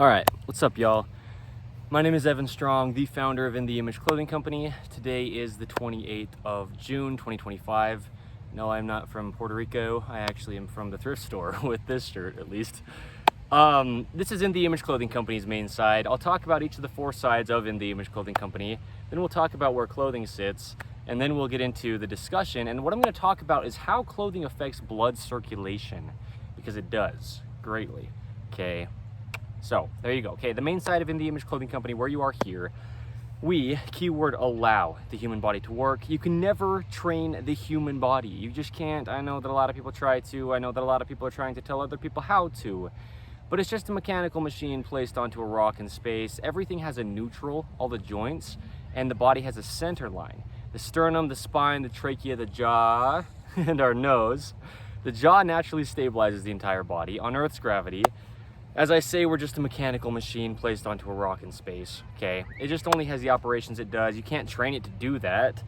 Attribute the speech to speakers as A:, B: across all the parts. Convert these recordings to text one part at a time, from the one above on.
A: All right, what's up, y'all? My name is Evan Strong, the founder of In The Image Clothing Company. Today is the 28th of June, 2025. No, I'm not from Puerto Rico. I actually am from the thrift store with this shirt, at least. This is In The Image Clothing Company's main side. I'll talk about each of the four sides of In The Image Clothing Company. Then we'll talk about where clothing sits, and then we'll get into the discussion. And what I'm going to talk about is how clothing affects blood circulation, because it does greatly. Okay. So there you go. Okay, the main side of In The Image Clothing Company, where you are here, we, keyword, allow the human body to work. You can never train the human body. You just can't. I know that a lot of people try to. I know that a lot of people are trying to tell other people how to. But it's just a mechanical machine placed onto a rock in space. Everything has a neutral, all the joints, and the body has a center line. The sternum, the spine, the trachea, the jaw, and our nose. The jaw naturally stabilizes the entire body on Earth's gravity. As I say, we're just a mechanical machine placed onto a rock in space, okay? It just only has the operations it does. You can't train it to do that.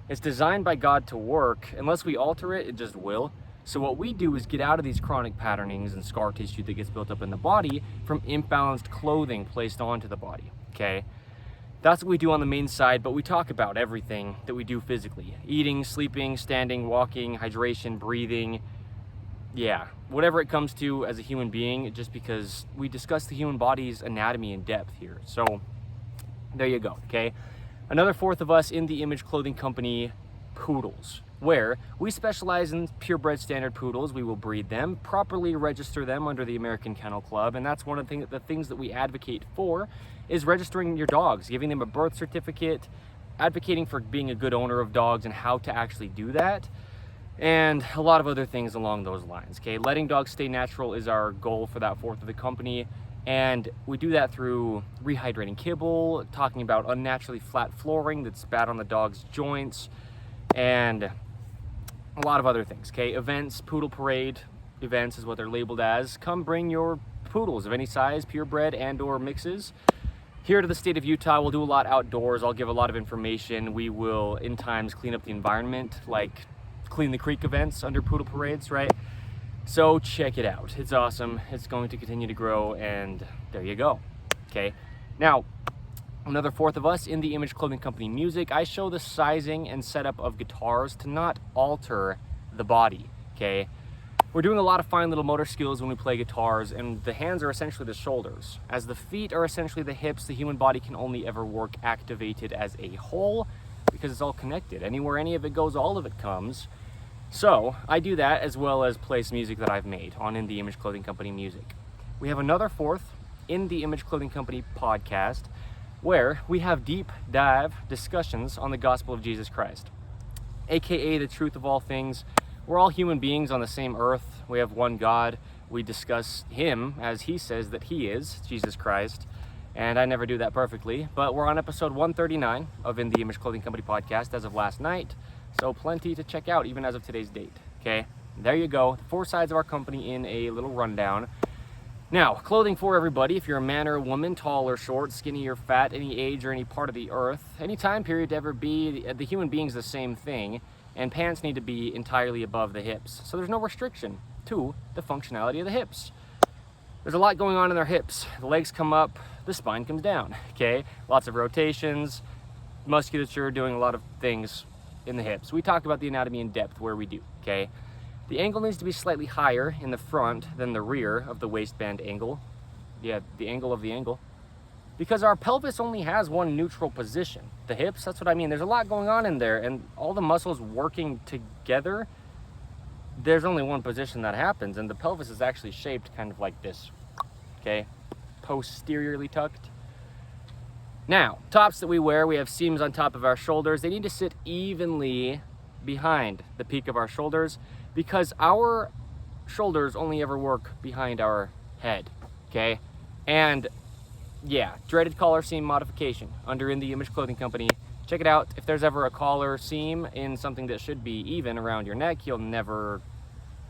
A: It's designed by God to work. Unless we alter it, it just will. So what we do is get out of these chronic patternings and scar tissue that gets built up in the body from imbalanced clothing placed onto the body, okay? That's what we do on the main side, but we talk about everything that we do physically. Eating, sleeping, standing, walking, hydration, breathing, yeah, whatever it comes to as a human being, just because we discuss the human body's anatomy in depth here. So there you go, okay? Another fourth of us in the Image Clothing Company, poodles, where we specialize in purebred standard poodles. We will breed them, properly register them under the American Kennel Club, and that's one of the things that we advocate for, is registering your dogs, giving them a birth certificate, advocating for being a good owner of dogs and how to actually do that. And a lot of other things along those lines, okay? Letting dogs stay natural is our goal for that fourth of the company, and we do that through rehydrating kibble, talking about unnaturally flat flooring that's bad on the dog's joints, and a lot of other things, okay? Events, poodle parade events is what they're labeled as. Come bring your poodles of any size, purebred and or mixes. Here to the state of Utah, we'll do a lot outdoors. I'll give a lot of information. We will, in times, clean up the environment, like Clean the Creek events under poodle parades, right? So check it out. It's awesome. It's going to continue to grow, and there you go. Okay. Now, another fourth of us in the Image Clothing Company music, I show the sizing and setup of guitars to not alter the body. Okay. We're doing a lot of fine little motor skills when we play guitars, and the hands are essentially the shoulders. As the feet are essentially the hips, the human body can only ever work activated as a whole, because it's all connected. Anywhere any of it goes, all of it comes. So I do that, as well as place music that I've made on In The Image Clothing Company music. We have another fourth In The Image Clothing Company podcast, where we have deep dive discussions on the gospel of Jesus Christ, aka the truth of all things. We're all human beings on the same earth. We have one God. We discuss him as he says that he is, Jesus Christ. And I never do that perfectly, but we're on episode 139 of In The Image Clothing Company podcast as of last night. So plenty to check out even as of today's date, okay? There you go, the four sides of our company in a little rundown. Now, clothing for everybody. If you're a man or a woman, tall or short, skinny or fat, any age or any part of the earth, any time period to ever be, the human being's the same thing, and pants need to be entirely above the hips. So there's no restriction to the functionality of the hips. There's a lot going on in their hips. The legs come up, the spine comes down, okay? Lots of rotations, musculature doing a lot of things in the hips. We talk about the anatomy in depth where we do, okay? The angle needs to be slightly higher in the front than the rear of the waistband angle. Yeah, the angle of the angle. Because our pelvis only has one neutral position. The hips, that's what I mean. There's a lot going on in there, and all the muscles working together, there's only one position that happens, and the pelvis is actually shaped kind of like this, okay? Posteriorly tucked. Now, tops that we wear, we have seams on top of our shoulders. They need to sit evenly behind the peak of our shoulders, because our shoulders only ever work behind our head, okay? And yeah, dreaded collar seam modification under In The Image Clothing Company. Check it out. If there's ever a collar seam in something that should be even around your neck, you'll never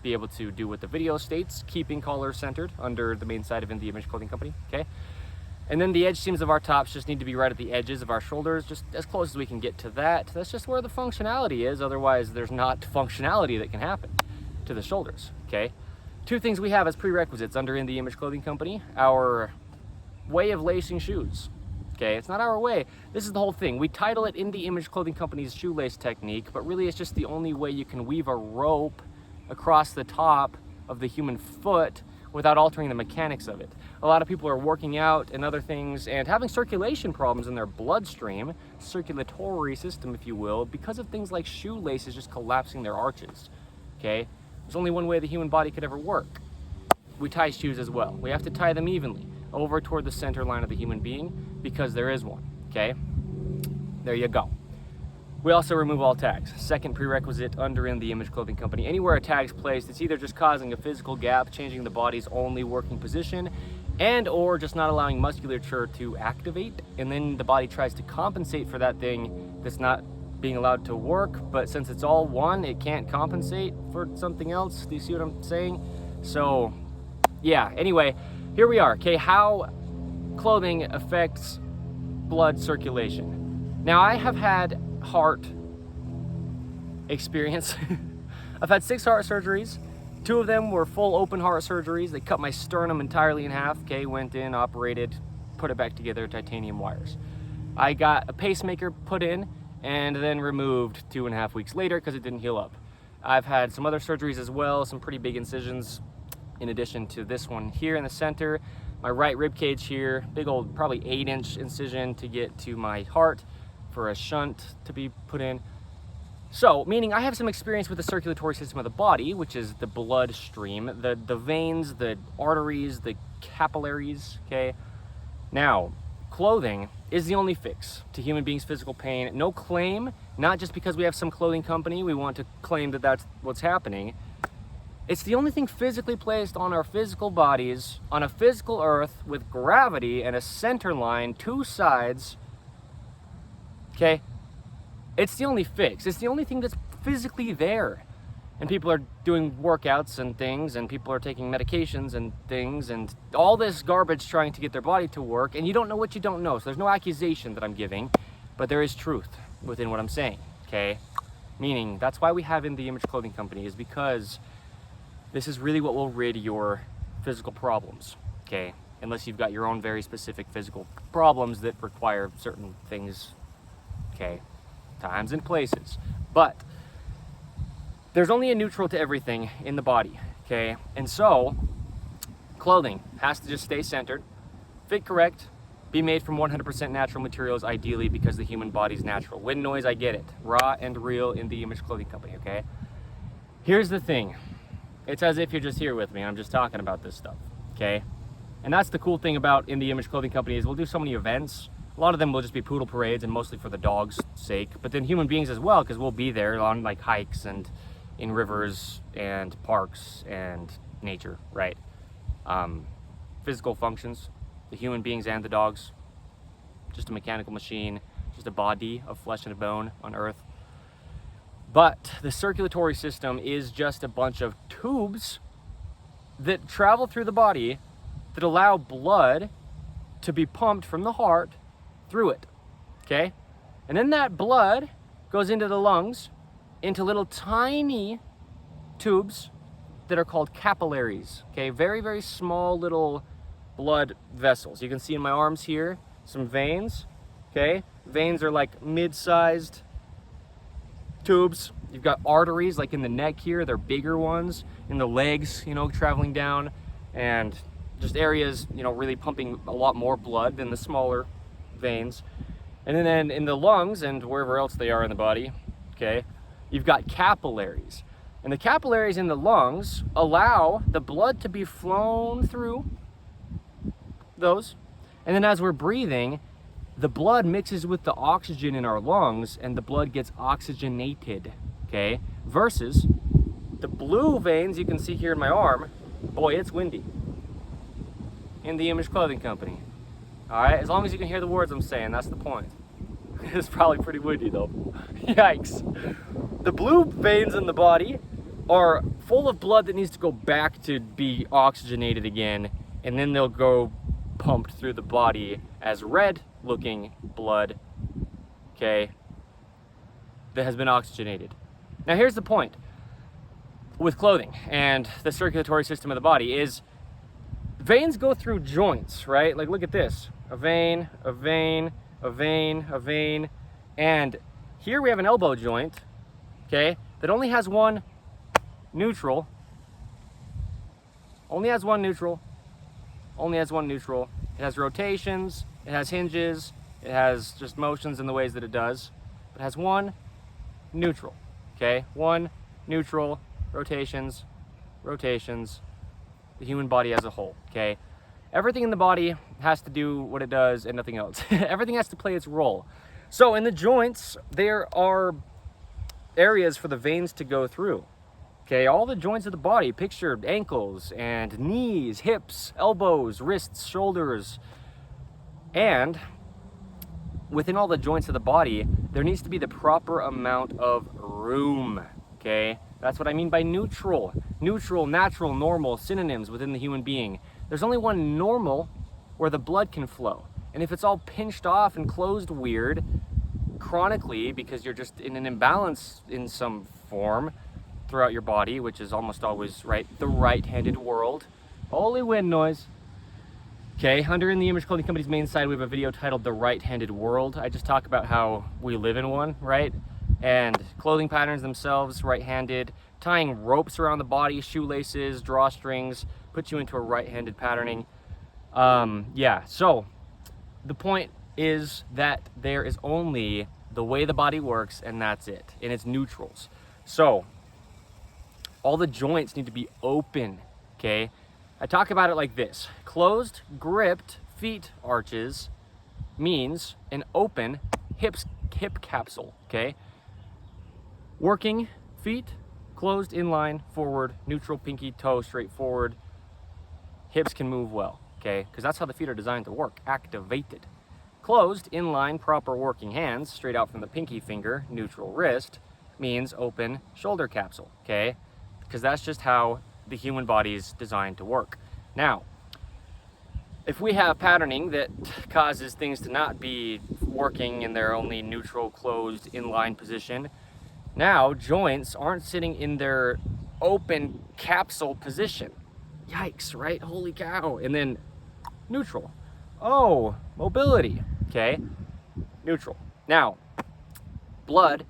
A: be able to do what the video states, keeping collars centered under the main side of In The Image Clothing Company, okay? And then the edge seams of our tops just need to be right at the edges of our shoulders, just as close as we can get to that. That's just where the functionality is. Otherwise, there's not functionality that can happen to the shoulders, okay? Two things we have as prerequisites under In The Image Clothing Company: our way of lacing shoes. Okay, it's not our way. This is the whole thing. We title it In the Image Clothing Company's shoelace technique, but really it's just the only way you can weave a rope across the top of the human foot without altering the mechanics of it. A lot of people are working out and other things and having circulation problems in their bloodstream, circulatory system, if you will, because of things like shoelaces just collapsing their arches. Okay, there's only one way the human body could ever work. We tie shoes as well. We have to tie them evenly over toward the center line of the human being because there is one. Okay, there you go. We also remove all tags. Second prerequisite under In the Image Clothing Company. Anywhere a tag's placed, it's either just causing a physical gap, changing the body's only working position, and or just not allowing musculature to activate, and then the body tries to compensate for that thing that's not being allowed to work, but since it's all one, it can't compensate for something else. Do you see what I'm saying? So yeah, anyway, here we are. Okay, how clothing affects blood circulation. Now, I have had heart experience. I've had 6 heart surgeries. 2 of them were full open heart surgeries. They cut my sternum entirely in half. Okay, went in, operated, put it back together, titanium wires. I got a pacemaker put in and then removed 2.5 weeks later because it didn't heal up. I've had some other surgeries as well, some pretty big incisions in addition to this one here in the center. My right rib cage here, big old probably 8-inch incision to get to my heart for a shunt to be put in. So, meaning I have some experience with the circulatory system of the body, which is the bloodstream, the veins, the arteries, the capillaries, okay? Now, clothing is the only fix to human beings' physical pain. No claim, not just because we have some clothing company, we want to claim that that's what's happening. It's the only thing physically placed on our physical bodies, on a physical earth with gravity and a center line, 2 sides. Okay, it's the only fix. It's the only thing that's physically there. And people are doing workouts and things, and people are taking medications and things, and all this garbage trying to get their body to work, and you don't know what you don't know. So there's no accusation that I'm giving, but there is truth within what I'm saying, okay? Meaning, that's why we have In the Image Clothing Company, is because this is really what will rid your physical problems, okay? Unless you've got your own very specific physical problems that require certain things, okay, times and places. But there's only a neutral to everything in the body, okay? And so clothing has to just stay centered, fit correct, be made from 100% natural materials ideally, because the human body's natural. Wind noise, I get it. Raw and real In the Image Clothing Company, okay? Here's the thing. It's as if you're just here with me. I'm just talking about this stuff, okay? And that's the cool thing about In the Image Clothing Company, is we'll do so many events. A lot of them will just be poodle parades, and mostly for the dogs' sake, but then human beings as well, because we'll be there on like hikes and in rivers and parks and nature, right? Physical functions, the human beings and the dogs, just a mechanical machine, just a body of flesh and bone on Earth. But the circulatory system is just a bunch of tubes that travel through the body that allow blood to be pumped from the heart through it, okay? And then that blood goes into the lungs, into little tiny tubes that are called capillaries, okay? Very, very small little blood vessels. You can see in my arms here, some veins, okay? Veins are like mid-sized tubes. You've got arteries like in the neck here, they're bigger ones, in the legs, you know, traveling down, and just areas, you know, really pumping a lot more blood than the smaller veins. And then in the lungs and wherever else they are in the body, okay, you've got capillaries. And the capillaries in the lungs allow the blood to be flown through those. And then as we're breathing, the blood mixes with the oxygen in our lungs and the blood gets oxygenated, okay? Versus the blue veins you can see here in my arm, boy, it's windy. In the Image Clothing Company. All right, as long as you can hear the words I'm saying, that's the point. It's probably pretty windy though. Yikes. The blue veins in the body are full of blood that needs to go back to be oxygenated again, and then they'll go pumped through the body as red looking blood, okay, that has been oxygenated. Now here's the point with clothing and the circulatory system of the body is veins go through joints, right? Like look at this, a vein, a vein, a vein, a vein. And here we have an elbow joint, okay, that only has one neutral, only has one neutral. It has rotations, it has hinges, it has just motions in the ways that it does. It has one neutral, okay? One neutral, rotations, the human body as a whole, okay? Everything in the body has to do what it does and nothing else. Everything has to play its role. So in the joints, there are areas for the veins to go through. Okay, all the joints of the body, picture ankles and knees, hips, elbows, wrists, shoulders. And within all the joints of the body, there needs to be the proper amount of room, okay? That's what I mean by neutral. Neutral, natural, normal, synonyms within the human being. There's only one normal where the blood can flow. And if it's all pinched off and closed weird, chronically, because you're just in an imbalance in some form, throughout your body, which is almost always right, the right-handed world. Holy wind noise. Okay, under In The Image Clothing Company's main site, we have a video titled The Right-Handed World. I just talk about how we live in one, right? And clothing patterns themselves, right-handed, tying ropes around the body, shoelaces, drawstrings, put you into a right-handed patterning. Yeah, so the point is that there is only the way the body works, and that's it, and it's neutrals. So all the joints need to be open, okay? I talk about it like this. Closed, gripped feet arches means an open hip capsule, okay? Working feet, closed, inline, forward, neutral, pinky toe, straight forward. Hips can move well, okay? Because that's how the feet are designed to work, activated. Closed, inline, proper working hands, straight out from the pinky finger, neutral wrist, means open shoulder capsule, okay? Because that's just how the human body is designed to work. Now, if we have patterning that causes things to not be working in their only neutral, closed, inline position, now joints aren't sitting in their open capsule position. Yikes, right? Holy cow. And then neutral. Oh, mobility, okay? Neutral. Now, blood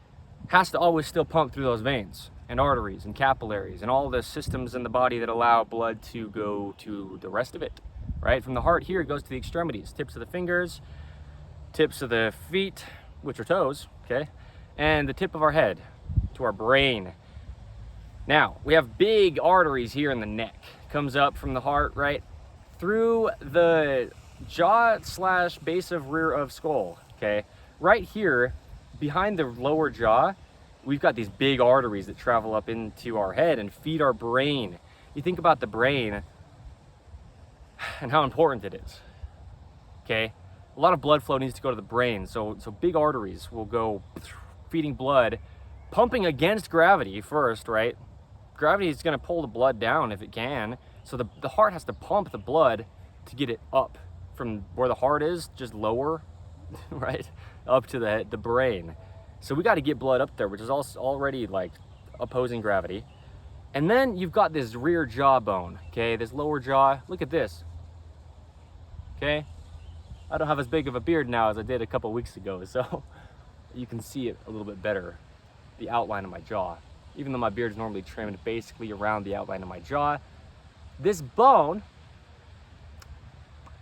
A: has to always still pump through those veins and arteries and capillaries and all the systems in the body that allow blood to go to the rest of it, right? From the heart here, it goes to the extremities, tips of the fingers, tips of the feet, which are toes, okay? And the tip of our head to our brain. Now, we have big arteries here in the neck. Comes up from the heart, right? Through the jaw / base of rear of skull, okay? Right here, behind the lower jaw, we've got these big arteries that travel up into our head and feed our brain. You think about the brain and how important it is, okay? A lot of blood flow needs to go to the brain, so big arteries will go feeding blood, pumping against gravity first, right? Gravity is gonna pull the blood down if it can, so the heart has to pump the blood to get it up from where the heart is, just lower, right? Up to the brain. So we got to get blood up there, which is also already like opposing gravity. And then you've got this rear jawbone, okay? This lower jaw, look at this, okay? I don't have as big of a beard now as I did a couple weeks ago, so you can see it a little bit better, the outline of my jaw. Even though my beard is normally trimmed basically around the outline of my jaw, this bone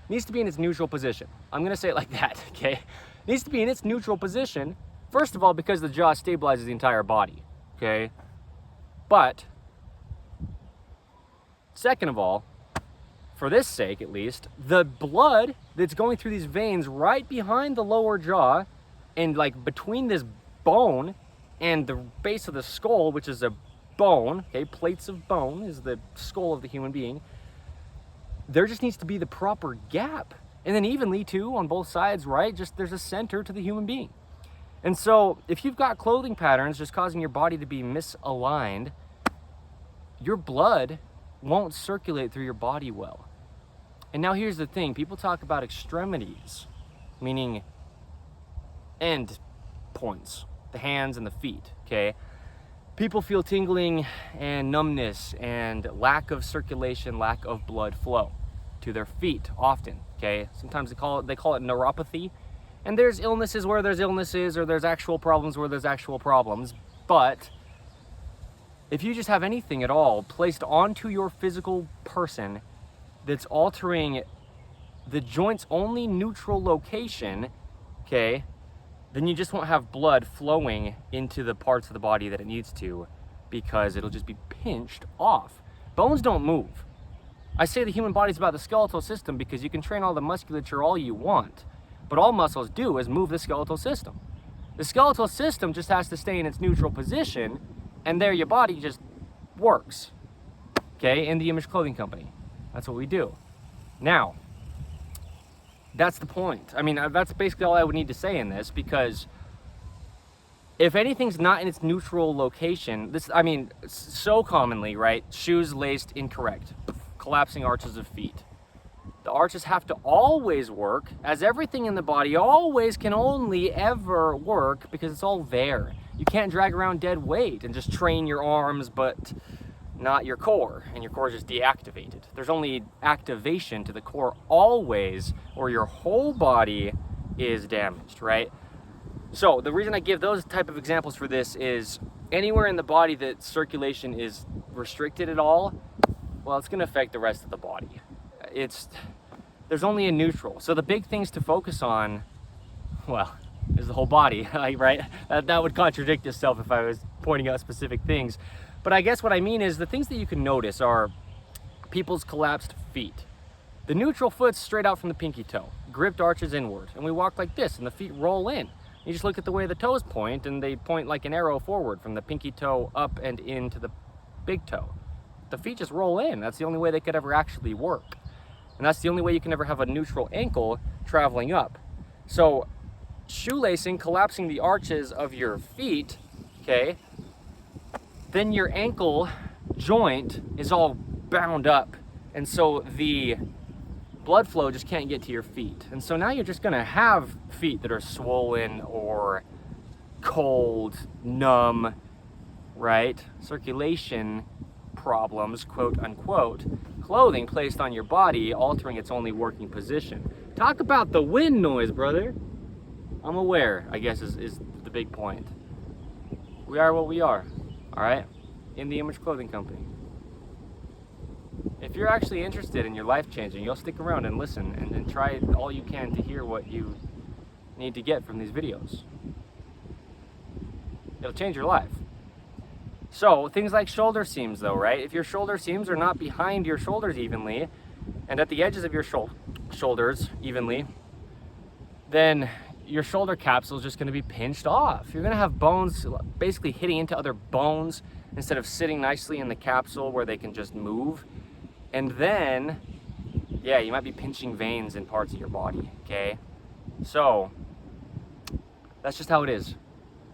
A: needs to be in its neutral position. I'm gonna say it like that, okay? Needs to be in its neutral position. First of all, because the jaw stabilizes the entire body, okay? But, second of all, for this sake at least, the blood that's going through these veins right behind the lower jaw and like between this bone and the base of the skull, which is a bone, okay, plates of bone is the skull of the human being, there just needs to be the proper gap. And then evenly too, on both sides, right? Just there's a center to the human being. And so if you've got clothing patterns just causing your body to be misaligned, your blood won't circulate through your body well. And now here's the thing, people talk about extremities, meaning end points, the hands and the feet, okay? People feel tingling and numbness and lack of circulation, lack of blood flow. to their feet often, okay? Sometimes they call it neuropathy. And there's illnesses where there's illnesses, or there's actual problems where there's actual problems. But if you just have anything at all placed onto your physical person that's altering the joint's only neutral location, okay, then you just won't have blood flowing into the parts of the body that it needs to, because it'll just be pinched off. Bones don't move. I say the human body's about the skeletal system because you can train all the musculature all you want, but all muscles do is move the skeletal system. The skeletal system just has to stay in its neutral position, and there your body just works. Okay, in the Image Clothing Company. That's what we do. Now, that's the point. I mean, that's basically all I would need to say in this, because if anything's not in its neutral location, so commonly, right? Shoes laced incorrect, collapsing arches of feet. The arches have to always work, as everything in the body always can only ever work because it's all there. You can't drag around dead weight and just train your arms, but not your core, and your core is just deactivated. There's only activation to the core always, or your whole body is damaged, right? So the reason I give those type of examples for this is anywhere in the body that circulation is restricted at all, well, it's going to affect the rest of the body. There's only a neutral. So the big things to focus on, well, is the whole body, right? That would contradict itself if I was pointing out specific things. But I guess what I mean is the things that you can notice are people's collapsed feet. The neutral foot's straight out from the pinky toe, gripped arches inward, and we walk like this, and the feet roll in. You just look at the way the toes point, and they point like an arrow forward from the pinky toe up and into the big toe. The feet just roll in. That's the only way they could ever actually work. And that's the only way you can ever have a neutral ankle traveling up. So shoelacing, collapsing the arches of your feet, okay, then your ankle joint is all bound up. And so the blood flow just can't get to your feet. And so now you're just gonna have feet that are swollen or cold, numb, right? Circulation problems, quote unquote. Clothing placed on your body, altering its only working position. Talk about the wind noise, brother. I'm aware, I guess, is the big point. We are what we are, all right? In the Image Clothing Company. If you're actually interested in your life changing, you'll stick around and listen and try all you can to hear what you need to get from these videos. It'll change your life. So things like shoulder seams though, right? If your shoulder seams are not behind your shoulders evenly and at the edges of your shoulders evenly, then your shoulder capsule is just going to be pinched off. You're going to have bones basically hitting into other bones instead of sitting nicely in the capsule where they can just move. And then, yeah, you might be pinching veins in parts of your body, okay? So that's just how it is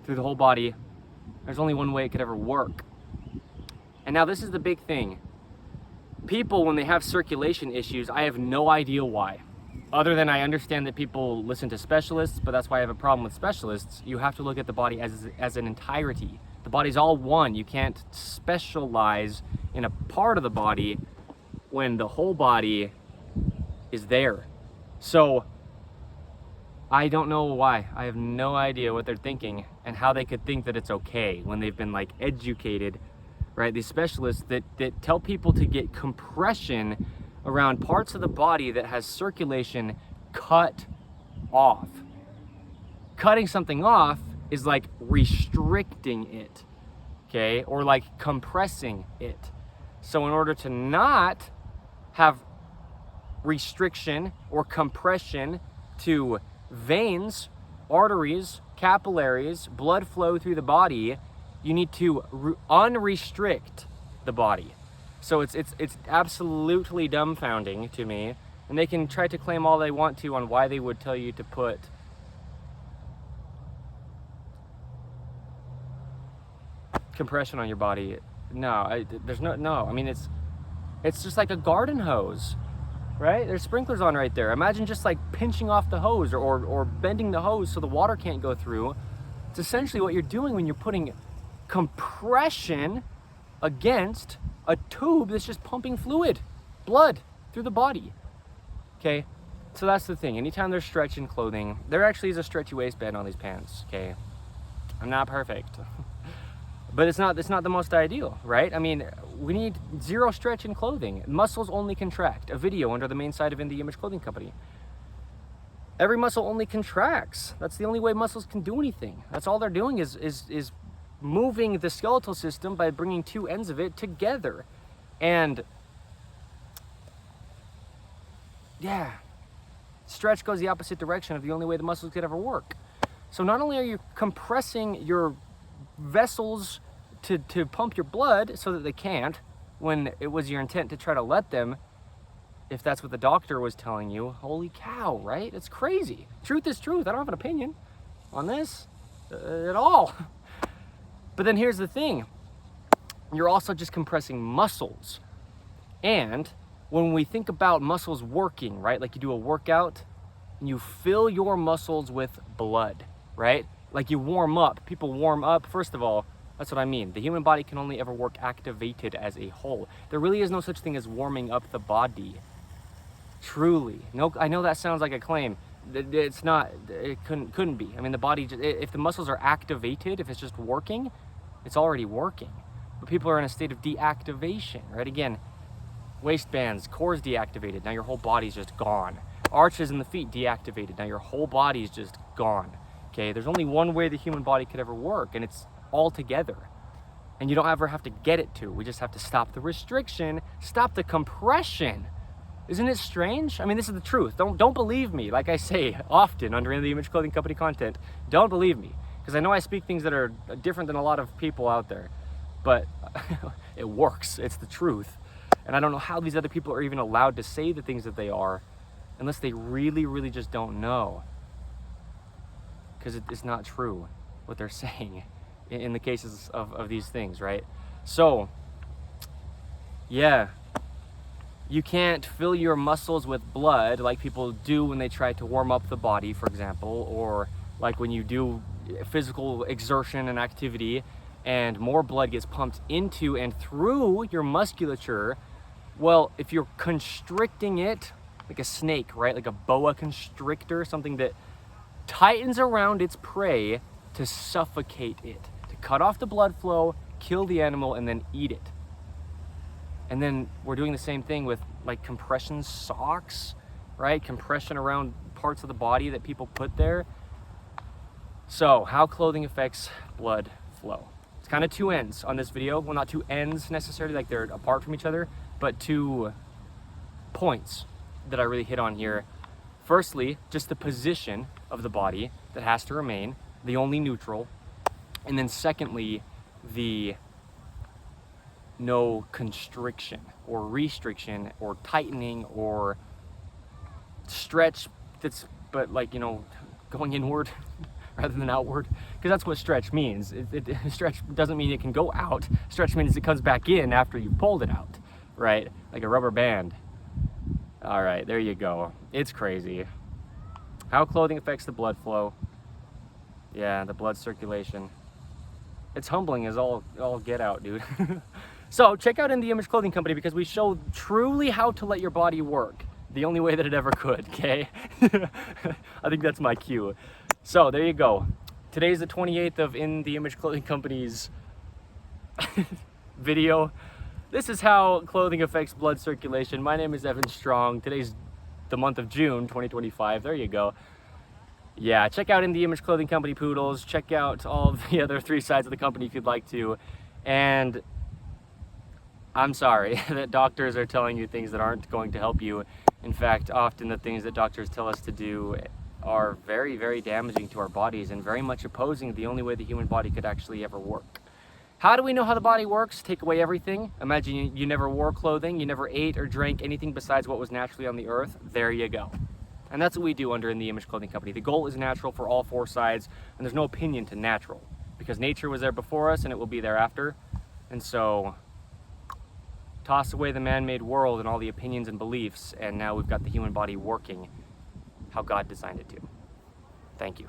A: through the whole body. There's only one way it could ever work. And now this is the big thing. People, when they have circulation issues, I have no idea why. Other than I understand that people listen to specialists, but that's why I have a problem with specialists. You have to look at the body as an entirety. The body's all one. You can't specialize in a part of the body when the whole body is there. So I don't know why. I have no idea what they're thinking and how they could think that it's okay when they've been like educated, right? These specialists that tell people to get compression around parts of the body that has circulation cut off. Cutting something off is like restricting it, okay? Or like compressing it. So in order to not have restriction or compression to veins, arteries, capillaries, blood flow through the body, you need to unrestrict the body. So it's absolutely dumbfounding to me, and they can try to claim all they want to on why they would tell you to put compression on your body. No, there's no. I mean, it's just like a garden hose, right? There's sprinklers on right there. Imagine just like pinching off the hose or bending the hose so the water can't go through. It's essentially what you're doing when you're putting compression against a tube that's just pumping fluid, blood through the body. okay? So that's the thing. Anytime there's stretch in clothing, there actually is a stretchy waistband on these pants, okay? I'm not perfect, but it's not the most ideal, right? I mean, we need zero stretch in clothing. Muscles only contract. A video under the main site of In The Image Clothing Company. Every muscle only contracts. That's the only way muscles can do anything. That's all they're doing is moving the skeletal system by bringing two ends of it together. And yeah, stretch goes the opposite direction of the only way the muscles could ever work. So not only are you compressing your vessels to pump your blood so that they can't, when it was your intent to try to let them, if that's what the doctor was telling you. Holy cow, right? It's crazy. Truth is truth. I don't have an opinion on this at all. But then here's the thing. You're also just compressing muscles. And when we think about muscles working, right? Like you do a workout and you fill your muscles with blood, right? Like you warm up. People warm up. First of all, that's what I mean. The human body can only ever work activated as a whole. There really is no such thing as warming up the body. Truly. No, I know that sounds like a claim. It's not. It couldn't be. I mean, the body, if the muscles are activated, if it's just working, it's already working. But people are in a state of deactivation, right? Again, waistbands, core's deactivated. Now your whole body's just gone. Arches in the feet deactivated. Now your whole body's just gone. Okay, there's only one way the human body could ever work, and it's all together. And you don't ever have to get it to. We just have to stop the restriction, stop the compression. Isn't it strange? I mean, this is the truth. Don't believe me, like I say often under In The Image Clothing Company content. Don't believe me, because I know I speak things that are different than a lot of people out there, but it works. It's the truth. And I don't know how these other people are even allowed to say the things that they are unless they really, really just don't know. Because it's not true what they're saying in the cases of these things, right? So, yeah. You can't fill your muscles with blood like people do when they try to warm up the body, for example, or like when you do physical exertion and activity and more blood gets pumped into and through your musculature. Well, if you're constricting it like a snake, right? Like a boa constrictor, something that tightens around its prey to suffocate it, to cut off the blood flow, kill the animal, and then eat it. And then we're doing the same thing with like compression socks, right? Compression around parts of the body that people put there. So how clothing affects blood flow. It's kind of two ends on this video. Well, not two ends necessarily, like they're apart from each other, but two points that I really hit on here. Firstly, just the position of the body that has to remain, the only neutral. And then secondly, the no constriction or restriction or tightening or stretch that's, but like, you know, going inward rather than outward, because that's what stretch means. Stretch doesn't mean it can go out. Stretch means it comes back in after you pulled it out, right? Like a rubber band. All right, there you go. It's crazy. How clothing affects the blood flow. Yeah, the blood circulation. It's humbling as all get out, dude. So check out In The Image Clothing Company, because we show truly how to let your body work the only way that it ever could, okay? I think that's my cue. So there you go. Today's the 28th of In The Image Clothing Company's video. This is how clothing affects blood circulation. My name is Evan Strong. Today's the month of June 2025. There you go. Yeah, check out In The Image Clothing Company Poodles. Check out all of the other 3 sides of the company if you'd like to. And I'm sorry that doctors are telling you things that aren't going to help you. In fact, often the things that doctors tell us to do are very, very damaging to our bodies and very much opposing the only way the human body could actually ever work. How do we know how the body works? Take away everything. Imagine you never wore clothing, you never ate or drank anything besides what was naturally on the earth. There you go. And that's what we do under In The Image Clothing Company. The goal is natural for all 4 sides, and there's no opinion to natural, because nature was there before us and it will be there after. And so toss away the man-made world and all the opinions and beliefs, and now we've got the human body working how God designed it to. Thank you.